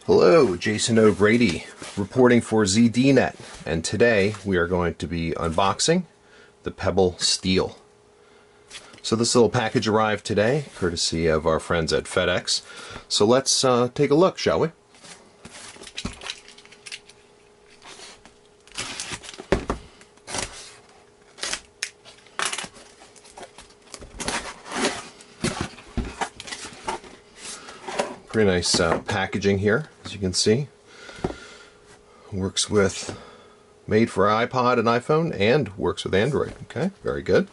Hello, Jason O'Grady reporting for ZDNet, and today we are going to be unboxing the Pebble Steel. So this little package arrived today, courtesy of our friends at FedEx. So let's take a look, shall we? Pretty nice packaging here, as you can see. Works with, made for iPod and iPhone, and works with Android. Okay, very good.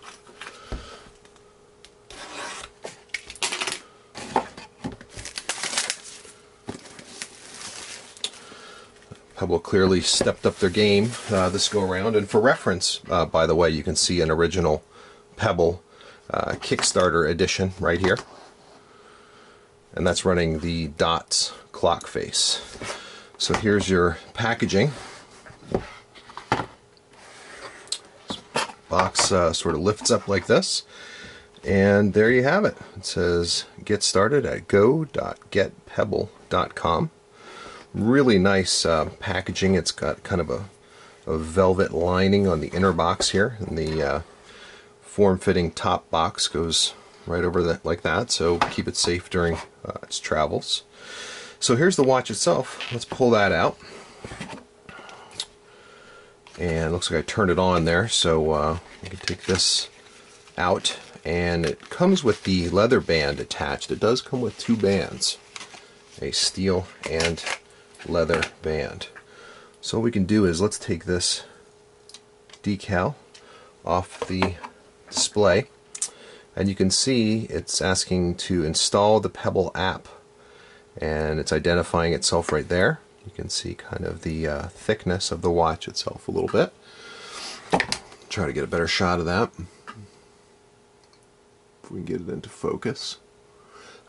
Pebble clearly stepped up their game this go around, and for reference, by the way, you can see an original Pebble Kickstarter edition right here. And that's running the dots clock face. So here's your packaging. This box sort of lifts up like this, and there you have it. It says get started at go.getpebble.com. Really nice packaging. It's got kind of a velvet lining on the inner box here, and the form-fitting top box goes right over that like that, so keep it safe during its travels. So here's the watch itself. Let's pull that out, and it looks like I turned it on there, so you can take this out, and it comes with the leather band attached. It does come with two bands, a steel and leather band. So what we can do is let's take this decal off the display. And you can see it's asking to install the Pebble app, and it's identifying itself right there. You can see kind of the thickness of the watch itself a little bit. Try to get a better shot of that. If we can get it into focus.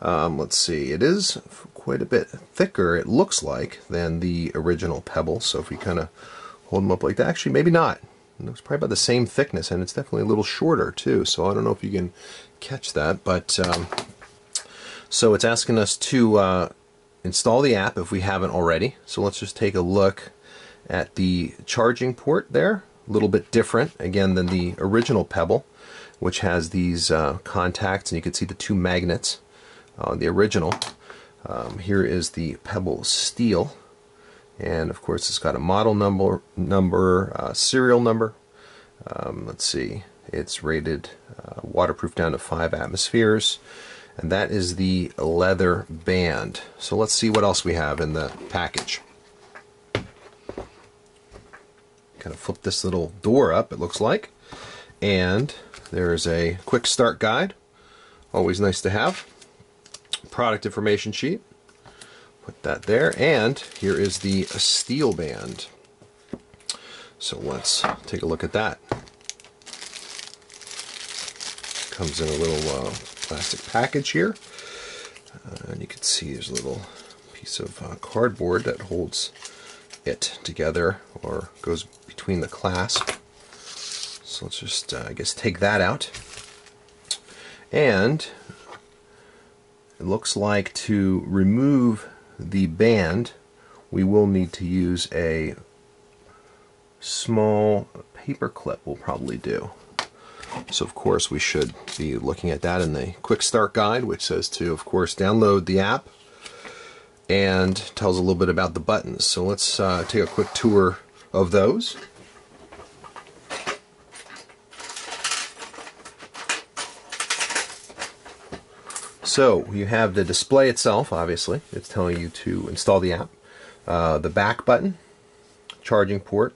Let's see, it is quite a bit thicker, it looks like, than the original Pebble. So if we kind of hold them up like that, actually maybe not. It's probably about the same thickness, and it's definitely a little shorter too, so I don't know if you can catch that. But so it's asking us to install the app if we haven't already. So let's just take a look at the charging port there. A little bit different again than the original Pebble, which has these contacts, and you can see the two magnets on the original. Here is the Pebble Steel. And of course it's got a model number, serial number. Let's see, it's rated waterproof down to 5 atmospheres, and that is the leather band. So let's see what else we have in the package. Kind of flip this little door up, it looks like, and there's a quick start guide, always nice to have. Product information sheet. Put that there, and here is the steel band. So let's take a look at that. Comes in a little plastic package here, and you can see there's a little piece of cardboard that holds it together, or goes between the clasp. So let's just, I guess, take that out. And it looks like to remove the band, we will need to use a small paper clip. Will probably do. So of course we should be looking at that in the quick start guide, which says to, of course, download the app and tells a little bit about the buttons. So let's take a quick tour of those. So you have the display itself, obviously. It's telling you to install the app. The back button, charging port,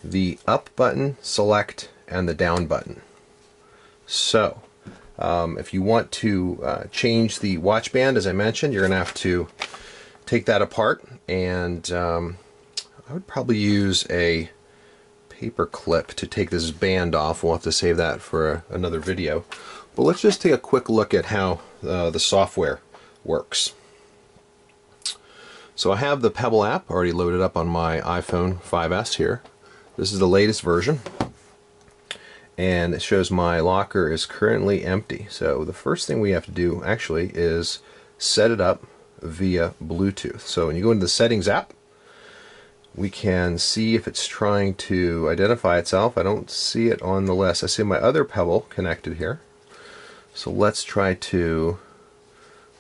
the up button, select, and the down button. So if you want to change the watch band, as I mentioned, you're going to have to take that apart, and I would probably use a paper clip to take this band off. We'll have to save that for another video. But let's just take a quick look at how the software works. So I have the Pebble app already loaded up on my iPhone 5S here. This is the latest version, and it shows my locker is currently empty. So the first thing we have to do actually is set it up via Bluetooth. So when you go into the Settings app, we can see if it's trying to identify itself. I don't see it on the list. I see my other Pebble connected here. So let's try to,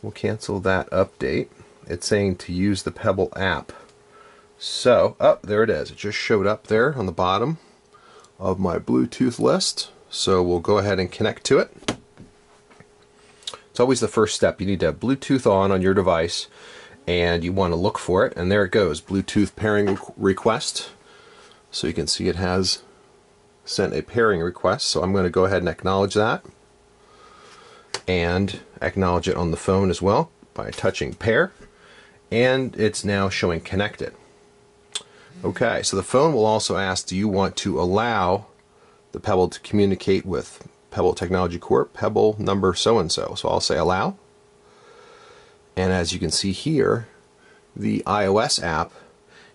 we'll cancel that update. It's saying to use the Pebble app. So, oh, there it is. It just showed up there on the bottom of my Bluetooth list. So we'll go ahead and connect to it. It's always the first step. You need to have Bluetooth on your device, and you want to look for it, and there it goes, Bluetooth pairing request. So you can see it has sent a pairing request, so I'm going to go ahead and acknowledge that, and acknowledge it on the phone as well by touching pair, and it's now showing connected. Okay, so the phone will also ask, do you want to allow the Pebble to communicate with Pebble Technology Corp, Pebble number so-and-so. So I'll say allow. And as you can see here, the iOS app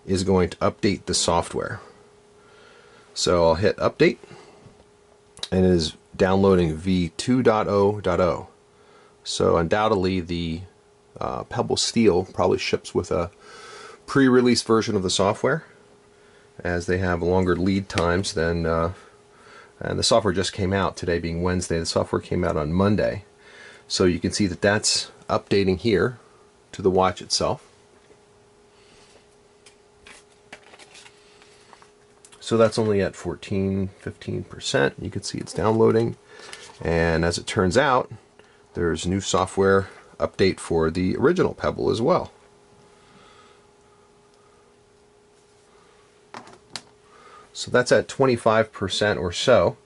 is going to update the software. So I'll hit update, and it is downloading v2.0.0. So undoubtedly the Pebble Steel probably ships with a pre-release version of the software, as they have longer lead times than and the software just came out, today being Wednesday. The software came out on Monday. So you can see that that's updating here to the watch itself. So that's only at 15%. You can see it's downloading. And as it turns out, there's new software update for the original Pebble as well. So that's at 25% or so.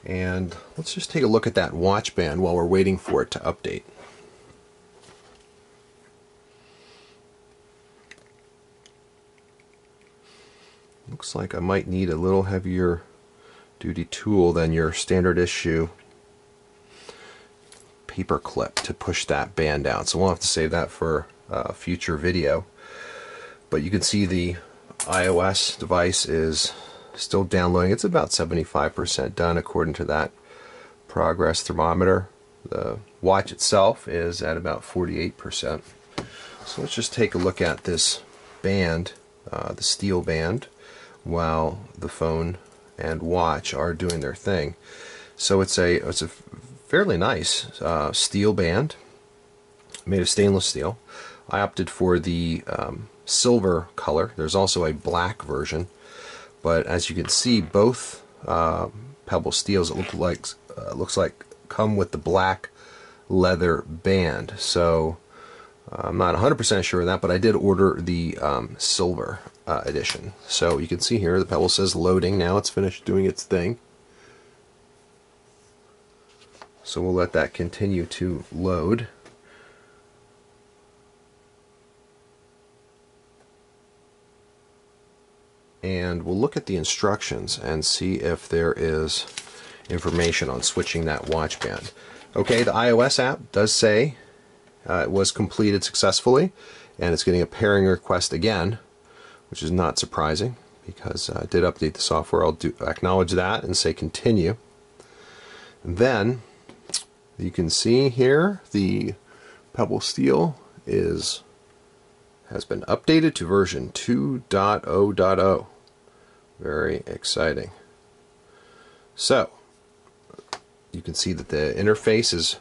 And let's just take a look at that watch band while we're waiting for it to update. Looks like I might need a little heavier duty tool than your standard issue paper clip to push that band out. So we'll have to save that for a future video. But you can see the iOS device is still downloading. It's about 75% done according to that progress thermometer. The watch itself is at about 48%. So let's just take a look at this band, the steel band, while the phone and watch are doing their thing. So it's a fairly nice steel band made of stainless steel. I opted for the silver color. There's also a black version. But as you can see, both Pebble Steels, it looks like come with the black leather band. So I'm not 100% sure of that, but I did order the silver edition. So you can see here the Pebble says loading. Now it's finished doing its thing. So we'll let that continue to load. And we'll look at the instructions and see if there is information on switching that watch band. Okay, the iOS app does say it was completed successfully, and it's getting a pairing request again, which is not surprising because I did update the software. I'll acknowledge that and say continue. And then you can see here the Pebble Steel has been updated to version 2.0.0. Very exciting. So you can see that the interface is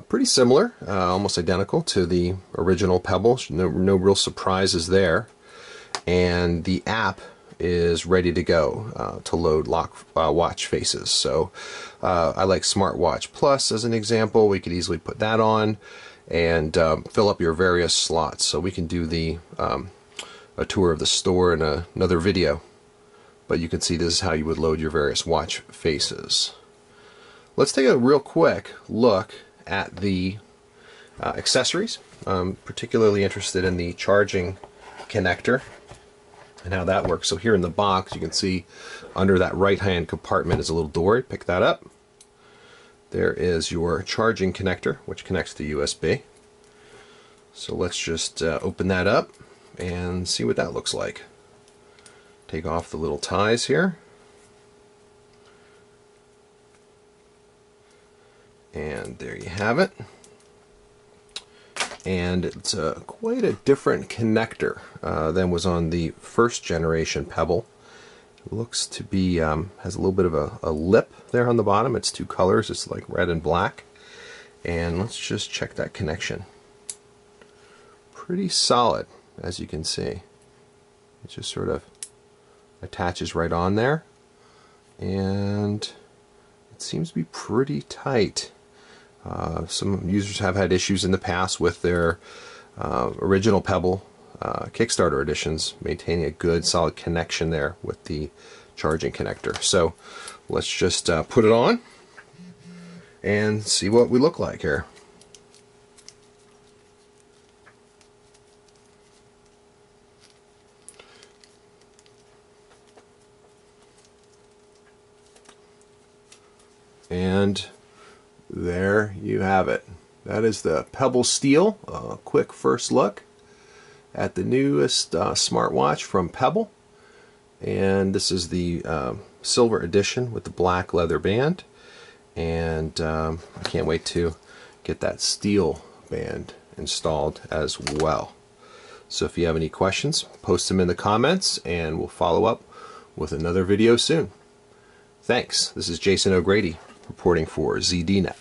pretty similar, almost identical to the original Pebble. No real surprises there. And the app is ready to go to load watch faces. So I like Smartwatch Plus as an example. We could easily put that on and fill up your various slots. So we can do a tour of the store in another video. But you can see this is how you would load your various watch faces. Let's take a real quick look at the accessories. I'm particularly interested in the charging connector and how that works. So here in the box you can see under that right hand compartment is a little door. Pick that up. There is your charging connector, which connects to USB. So let's just open that up and see what that looks like. Take off the little ties here. And there you have it. and it's quite a different connector than was on the first generation Pebble. It looks to be, has a little bit of a lip there on the bottom. It's two colors, it's like red and black. And let's just check that connection. Pretty solid, as you can see. It just sort of attaches right on there, and it seems to be pretty tight. Some users have had issues in the past with their original Pebble Kickstarter editions maintaining a good solid connection there with the charging connector. So let's just put it on and see what we look like here. And there you have it. That is the Pebble Steel. A quick first look at the newest smartwatch from Pebble. And this is the silver edition with the black leather band. And I can't wait to get that steel band installed as well. So if you have any questions, post them in the comments and we'll follow up with another video soon. Thanks. This is Jason O'Grady reporting for ZDNet.